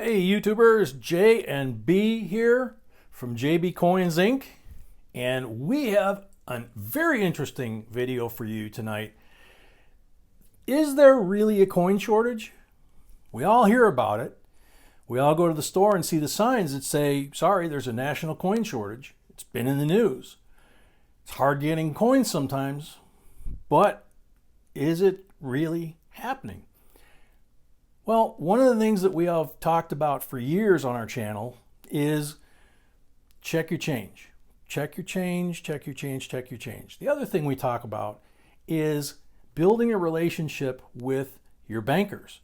Hey YouTubers, J and B here from JBCOINSINC, and we have a very interesting video for you tonight. Is there really a coin shortage? We all hear about it. We all go to the store and see the signs that say, sorry, there's a national coin shortage. It's been in the news. It's hard getting coins sometimes, but is it really happening? Well, one of the things that we have talked about for years on our channel is check your change. Check your change, check your change, check your change. The other thing we talk about is building a relationship with your bankers.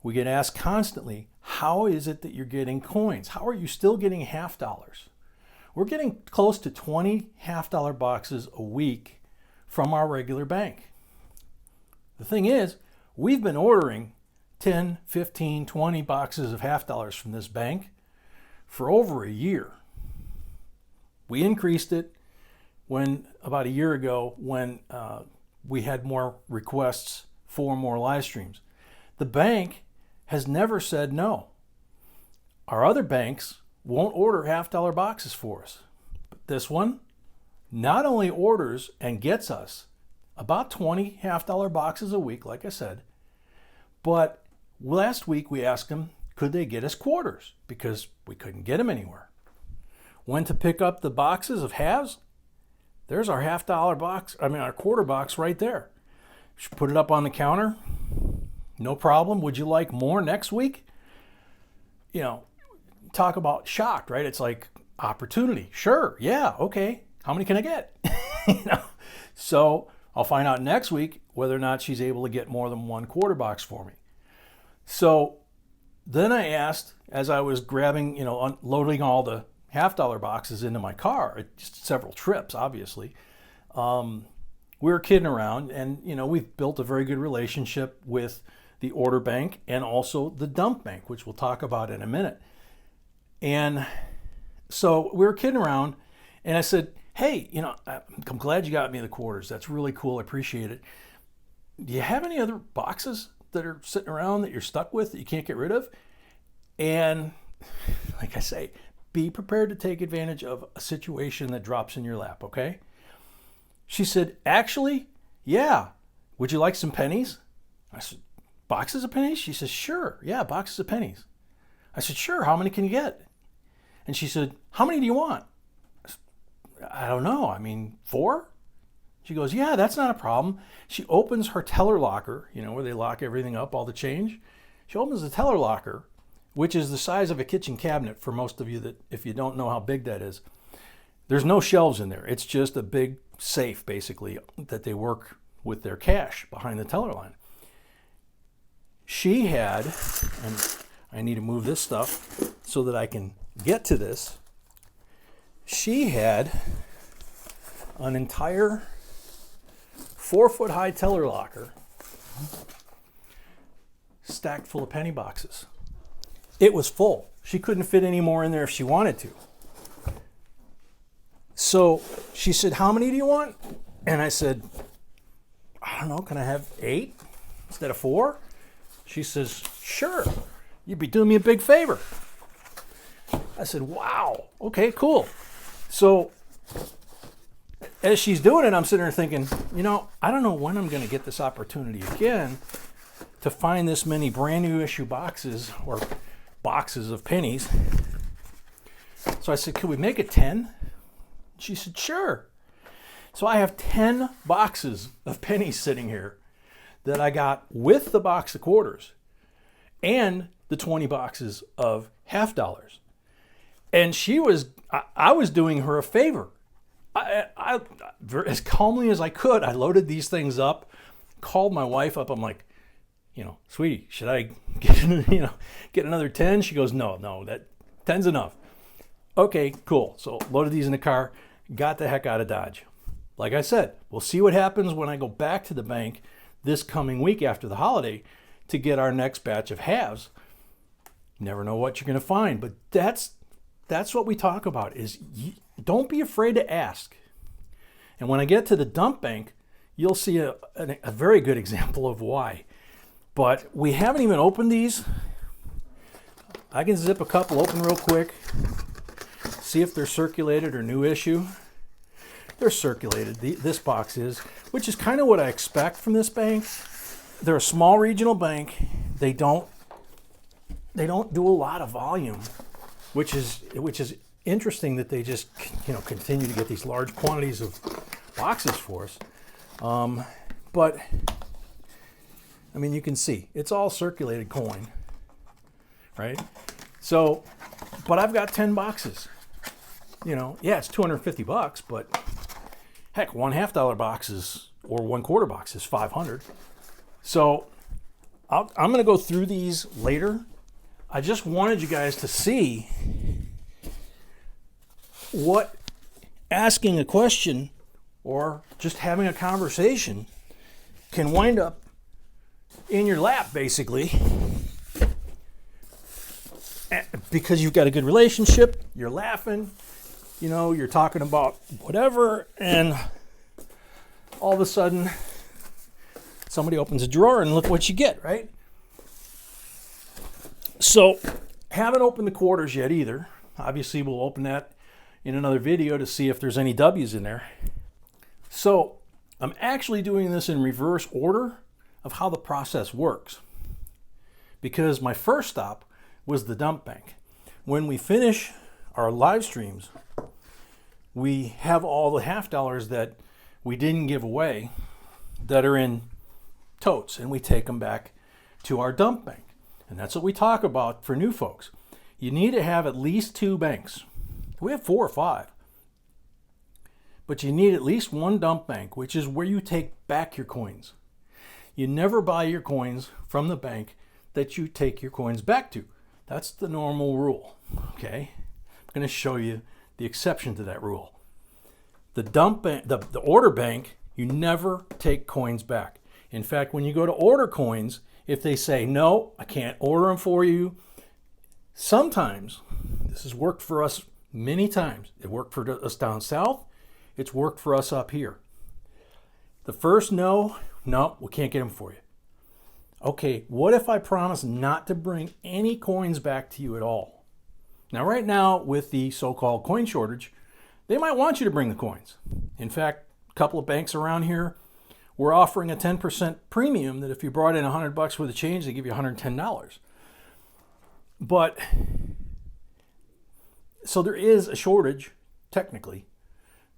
We get asked constantly, how is it that you're getting coins? How are you still getting half dollars? We're getting close to 20 half-dollar boxes a week from our regular bank. The thing is, we've been ordering 10, 15, 20 boxes of half dollars from this bank for over a year. We increased it about a year ago when we had more requests for more live streams. The bank has never said no. Our other banks won't order half-dollar boxes for us. But this one not only orders and gets us about 20 half-dollar boxes a week, like I said, but last week we asked them, could they get us quarters? Because we couldn't get them anywhere. Went to pick up the boxes of halves. There's our half-dollar box, our quarter box right there. Should put it up on the counter. No problem. Would you like more next week? You know, talk about shocked, right? It's like opportunity. Sure. Yeah. Okay. How many can I get? So I'll find out next week whether or not she's able to get more than one quarter box for me. So then I asked, as I was grabbing, unloading all the half-dollar boxes into my car, just several trips, obviously. We were kidding around, and we've built a very good relationship with the order bank and also the dump bank, which we'll talk about in a minute. And so we were kidding around, and I said, hey, I'm glad you got me the quarters. That's really cool. I appreciate it. Do you have any other boxes that are sitting around that you're stuck with that you can't get rid of? And like I say, be prepared to take advantage of a situation that drops in your lap, okay? She said, actually, yeah. Would you like some pennies? I said, boxes of pennies? She says, sure. Yeah, boxes of pennies. I said, sure. How many can you get? And she said, how many do you want? I said, I don't know. 4? She goes, yeah, that's not a problem. She opens her teller locker, where they lock everything up, all the change. She opens the teller locker, which is the size of a kitchen cabinet for most of you that, if you don't know how big that is. There's no shelves in there. It's just a big safe, basically, that they work with their cash behind the teller line. She had, and I need to move this stuff so that I can get to this. She had an entire 4-foot high teller locker stacked full of penny boxes. It was full. She couldn't fit any more in there if she wanted to. So she said, how many do you want? And I said, I don't know, can I have 8 instead of 4? She says, sure, you'd be doing me a big favor. I said, wow, okay, cool. So as she's doing it, I'm sitting there thinking, I don't know when I'm going to get this opportunity again to find this many brand new issue boxes or boxes of pennies. So I said, could we make it 10? She said, sure. So I have 10 boxes of pennies sitting here that I got with the box of quarters and the 20 boxes of half dollars. And I was doing her a favor. I as calmly as I could, I loaded these things up, called my wife up. I'm like, sweetie, should I get another 10? She goes, no, that 10's enough. Okay, cool. So loaded these in the car, got the heck out of Dodge. Like I said, we'll see what happens when I go back to the bank this coming week after the holiday to get our next batch of halves. Never know what you're going to find, but that's what we talk about is don't be afraid to ask. And when I get to the dump bank, you'll see a very good example of why. But we haven't even opened these. I can zip a couple open real quick, see if they're circulated or new issue. They're circulated, this box is, which is kind of what I expect from this bank. They're a small regional bank. They don't do a lot of volume, which is interesting that they just continue to get these large quantities of boxes for us. But I mean, you can see it's all circulated coin, right? So, but I've got 10 boxes. Yeah, it's $250, but heck, $1/2 boxes or $1/4 box is $500. So I'm going to go through these later. I just wanted you guys to see what asking a question or just having a conversation can wind up in your lap, basically, because you've got a good relationship, you're laughing, you're talking about whatever, and all of a sudden somebody opens a drawer and look what you get, right? So, haven't opened the quarters yet either. Obviously, we'll open that in another video to see if there's any W's in there. So, I'm actually doing this in reverse order of how the process works, because my first stop was the dump bank. When we finish our live streams, we have all the $half that we didn't give away that are in totes, and we take them back to our dump bank. And that's what we talk about for new folks. You need to have at least 2 banks. We have 4 or 5. But you need at least one dump bank, which is where you take back your coins. You never buy your coins from the bank that you take your coins back to. That's the normal rule, okay? I'm going to show you the exception to that rule. The dump bank, the order bank, you never take coins back. In fact, when you go to order coins, if they say, no, I can't order them for you, sometimes, this has worked for us many times. It worked for us down south. It's worked for us up here. The first no, we can't get them for you. Okay, what if I promise not to bring any coins back to you at all? Now, right now, with the so-called coin shortage, they might want you to bring the coins. In fact, a couple of banks around here were offering a 10% premium that if you brought in $100 worth of change, they give you $110. But, so there is a shortage, technically.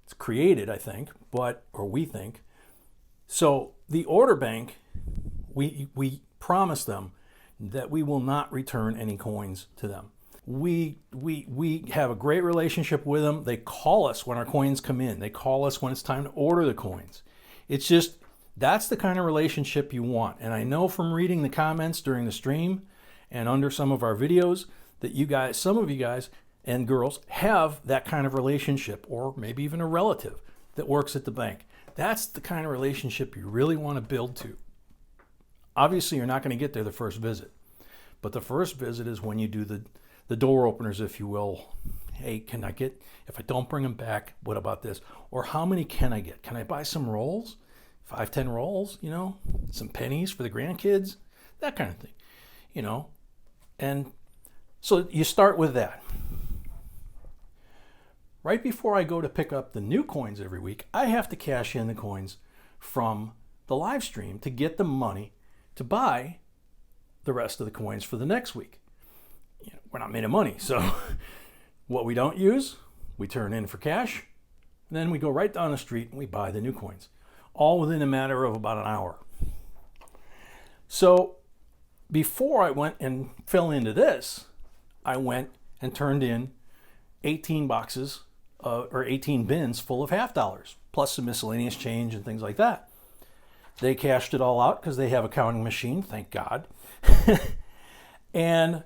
It's created, I think, or we think. So the order bank, we promise them that we will not return any coins to them. We have a great relationship with them. They call us when our coins come in. They call us when it's time to order the coins. It's just, that's the kind of relationship you want. And I know from reading the comments during the stream and under some of our videos that you guys, some of you guys and girls, have that kind of relationship, or maybe even a relative that works at the bank. That's the kind of relationship you really want to build to. Obviously, you're not going to get there the first visit, but the first visit is when you do the door openers, if you will. Hey, can I get, if I don't bring them back, what about this? Or how many can I get? Can I buy some rolls? 5, 10 rolls, some pennies for the grandkids, that kind of thing, And so you start with that. Right before I go to pick up the new coins every week, I have to cash in the coins from the live stream to get the money to buy the rest of the coins for the next week. We're not made of money, so what we don't use, we turn in for cash, and then we go right down the street and we buy the new coins, all within a matter of about an hour. So before I went and fell into this, I went and turned in 18 boxes or 18 bins full of $half, plus some miscellaneous change and things like that. They cashed it all out because they have a counting machine, thank God. And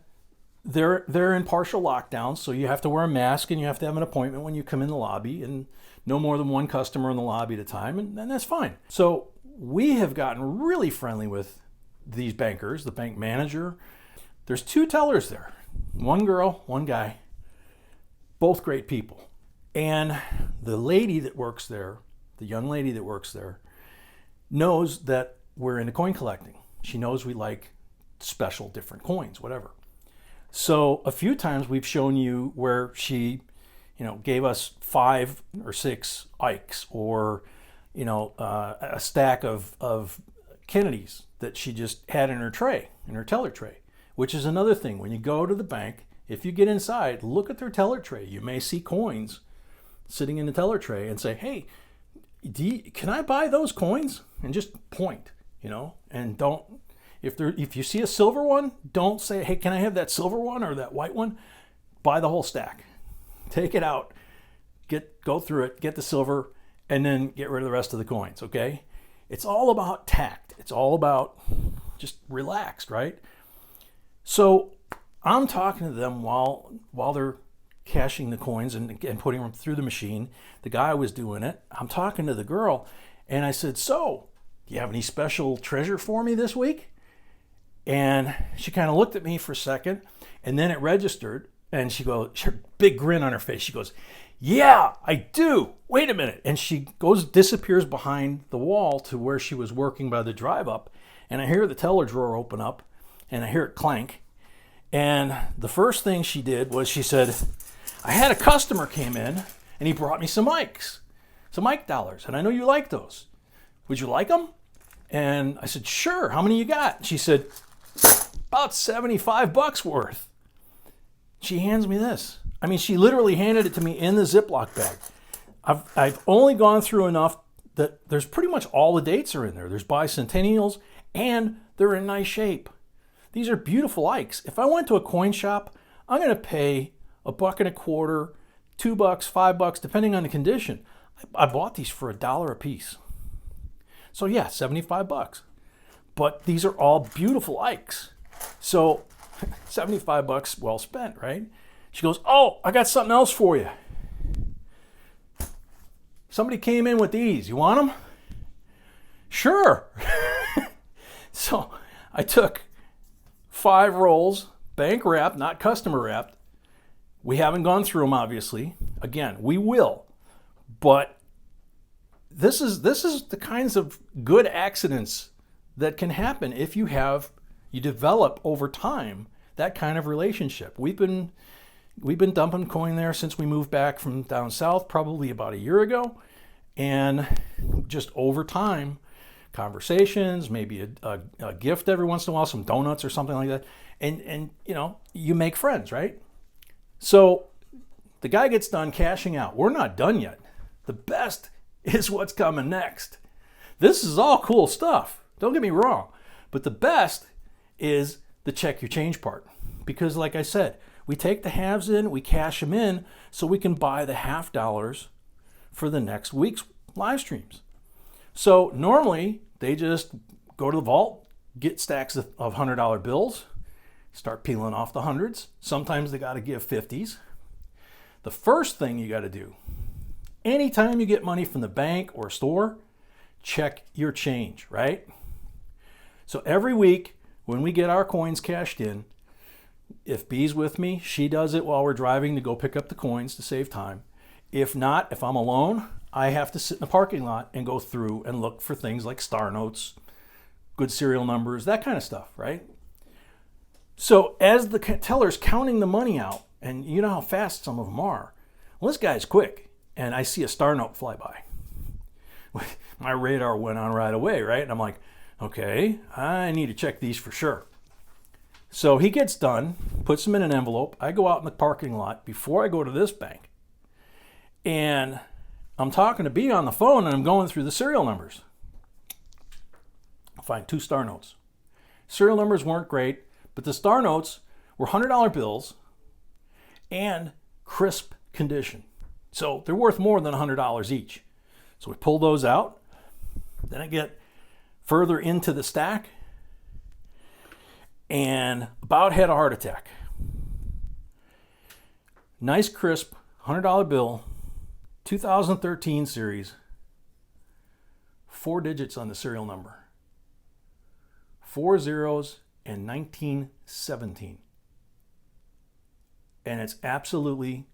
they're in partial lockdown, so you have to wear a mask and you have to have an appointment when you come in the lobby, and no more than one customer in the lobby at a time, and that's fine. So we have gotten really friendly with these bankers, the bank manager. There's 2 tellers there, one girl, one guy, both great people. And the lady that works there, the young lady that works there, knows that we're into coin collecting. She knows we like special different coins, whatever. So a few times we've shown you where she, gave us 5 or 6 Ikes, or, a stack of Kennedys that she just had in her tray, in her teller tray, which is another thing. When you go to the bank, if you get inside, look at their teller tray. You may see coins sitting in the teller tray and say, hey, can I buy those coins? And just point, and don't, if you see a silver one, don't say, hey, can I have that silver one or that white one? Buy the whole stack. Take it out, go through it, get the silver, and then get rid of the rest of the coins, okay? It's all about tact. It's all about just relaxed, right? So I'm talking to them while they're cashing the coins and putting them through the machine. The guy was doing it. I'm talking to the girl, and I said, so, do you have any special treasure for me this week? And she kind of looked at me for a second, and then it registered, and she goes, her big grin on her face. She goes, yeah, I do. Wait a minute. And she disappears behind the wall to where she was working by the drive up, and I hear the teller drawer open up, and I hear it clank. And the first thing she did was she said, I had a customer came in, and he brought me some Ikes, some Ike dollars, and I know you like those. Would you like them? And I said, sure. How many you got? She said, about $75 worth. She hands me this. I mean, she literally handed it to me in the Ziploc bag. I've only gone through enough that there's pretty much all the dates are in there. There's bicentennials, and they're in nice shape. These are beautiful Ikes. If I went to a coin shop, I'm going to pay $1.25, $2, $5, depending on the condition. I bought these for $1 a piece. So yeah, $75. But these are all beautiful Ikes. So $75 well spent, right? She goes, oh, I got something else for you. Somebody came in with these. You want them? Sure. So I took 5 rolls, bank wrapped, not customer wrapped. We haven't gone through them, obviously. Again, we will. But this is the kinds of good accidents that can happen if you develop over time that kind of relationship. We've been dumping coin there since we moved back from down south, probably about a year ago, and just over time, conversations, maybe a gift every once in a while, some donuts or something like that, and you make friends, right? So the guy gets done cashing out. We're not done yet. The best is what's coming next. This is all cool stuff. Don't get me wrong. But the best is the check your change part. Because like I said, we take the halves in, we cash them in, so we can buy the half dollars for the next week's live streams. So normally they just go to the vault, get stacks of $100 bills, start peeling off the hundreds. Sometimes they got to give 50s. The first thing you got to do, anytime you get money from the bank or store, check your change, right? So every week when we get our coins cashed in, if B's with me, she does it while we're driving to go pick up the coins to save time. If not, if I'm alone, I have to sit in the parking lot and go through and look for things like star notes, good serial numbers, that kind of stuff, right? So as the teller's counting the money out, and you know how fast some of them are, well, this guy's quick, and I see a star note fly by. My radar went on right away, right? And I'm like, okay, I need to check these for sure. So he gets done, puts them in an envelope. I go out in the parking lot before I go to this bank. And I'm talking to B on the phone, and I'm going through the serial numbers. I find 2 star notes. Serial numbers weren't great, but the star notes were $100 bills and crisp condition. So they're worth more than $100 each. So we pull those out. Then I get further into the stack and about had a heart attack. Nice crisp $100 bill, 2013 series, 4 digits on the serial number, 4 zeros and 1917. And it's absolutely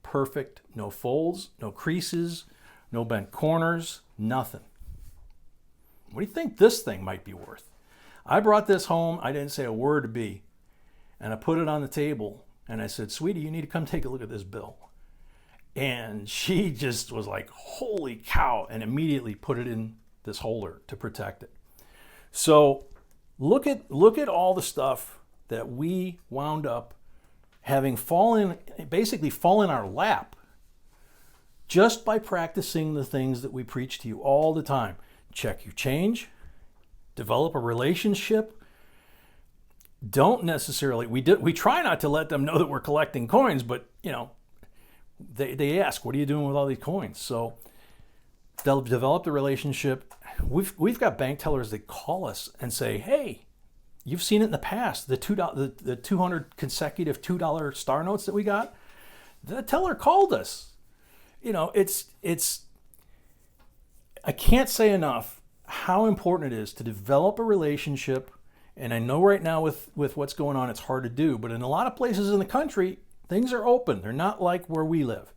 perfect. No folds, no creases, no bent corners, nothing. What do you think this thing might be worth? I brought this home. I didn't say a word to B. and I put it on the table and I said, "Sweetie, you need to come take a look at this bill." And she just was like, "Holy cow," and immediately put it in this holder to protect it. So look at all the stuff that we wound up having basically fall in our lap just by practicing the things that we preach to you all the time. Check your change, develop a relationship. Don't necessarily, we try not to let them know that we're collecting coins, but they ask, "What are you doing with all these coins?" So they'll develop the relationship. We've got bank tellers that call us and say, "Hey, you've seen it in the past, the the 200 consecutive $2 star notes that we got. The teller called us." It's I can't say enough how important it is to develop a relationship. And I know right now with what's going on, it's hard to do, but in a lot of places in the country, things are open. They're not like where we live.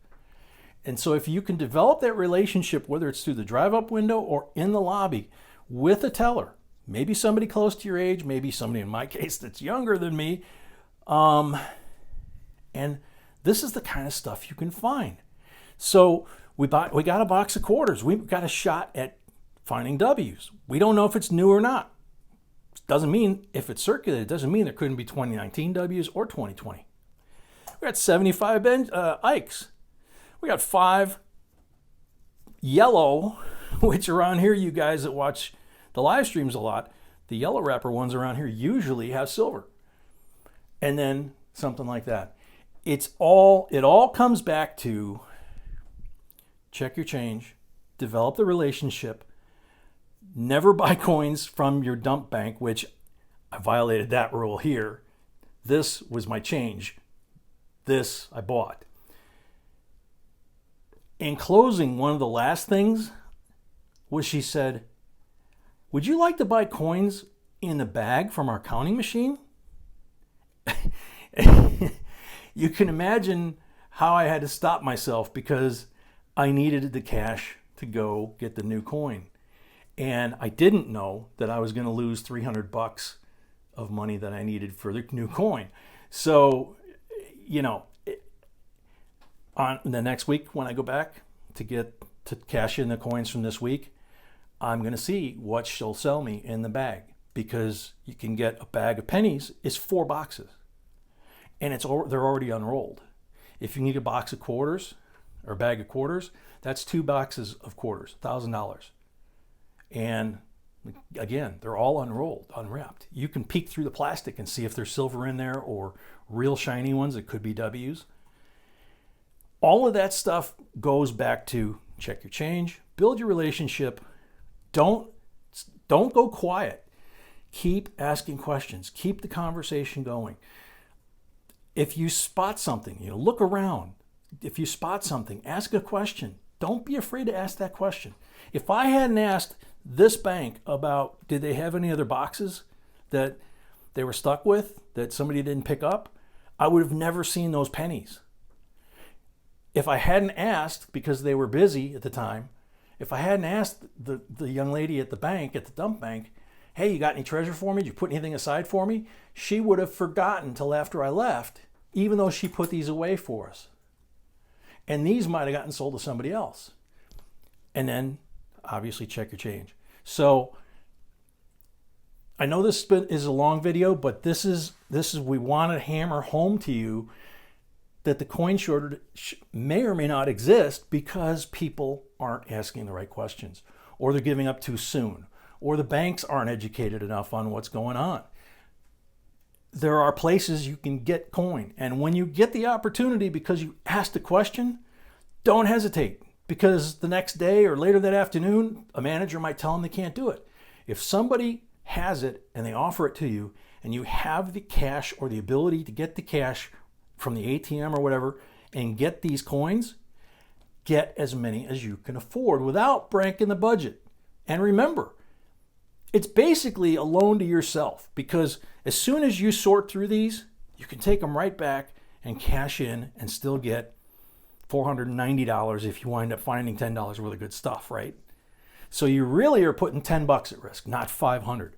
And so if you can develop that relationship, whether it's through the drive-up window or in the lobby with a teller, maybe somebody close to your age, maybe somebody in my case that's younger than me, and this is the kind of stuff you can find. So we got a box of quarters. We've got a shot at finding W's. We don't know if it's new or not. Doesn't mean if it's circulated, doesn't mean there couldn't be 2019 W's or 2020. We got 75 Ikes. We got 5 yellow, which around here, you guys that watch the live streams a lot, the yellow wrapper ones around here usually have silver. And then something like that. It all comes back to check your change, develop the relationship, never buy coins from your dump bank, which I violated that rule here. This was my change. This I bought. In closing, one of the last things was she said, "Would you like to buy coins in the bag from our counting machine?" You can imagine how I had to stop myself because I needed the cash to go get the new coin. And I didn't know that I was going to lose $300 of money that I needed for the new coin. So, on the next week when I go back to cash in the coins from this week, I'm going to see what she'll sell me in the bag, because you can get a bag of pennies. It's 4 boxes, and they're already unrolled. If you need a box of quarters or a bag of quarters, that's 2 boxes of quarters, $1,000. And again, they're all unrolled, unwrapped. You can peek through the plastic and see if there's silver in there or real shiny ones. It could be W's. All of that stuff goes back to check your change, build your relationship. Don't go quiet. Keep asking questions. Keep the conversation going. If you spot something, look around. If you spot something, ask a question. Don't be afraid to ask that question. If I hadn't asked this bank about did they have any other boxes that they were stuck with that somebody didn't pick up, I would have never seen those pennies. If I hadn't asked, because they were busy at the time, if I hadn't asked the young lady at the bank, at the dump bank, "Hey, you got any treasure for me? Did you put anything aside for me?" She would have forgotten till after I left, even though she put these away for us. And these might have gotten sold to somebody else. And then obviously check your change. So I know this is a long video, but this is we want to hammer home to you that the coin shortage may or may not exist because people aren't asking the right questions, or they're giving up too soon, or the banks aren't educated enough on what's going on. There are places you can get coin, and when you get the opportunity because you asked a question, don't hesitate, because the next day or later that afternoon, a manager might tell them they can't do it. If somebody has it and they offer it to you, and you have the cash or the ability to get the cash from the ATM or whatever and get these coins, get as many as you can afford without breaking the budget. And remember, it's basically a loan to yourself, because as soon as you sort through these, you can take them right back and cash in and still get $490 if you wind up finding $10 worth of good stuff, right? So you really are putting $10 at risk, not $500.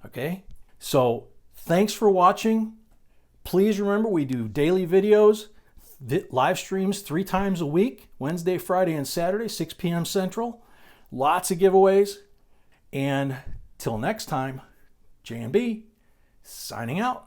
Okay? So thanks for watching. Please remember, we do daily videos, live streams 3 times a week, Wednesday, Friday, and Saturday, 6 p.m. Central. Lots of giveaways. And till next time, J&B signing out.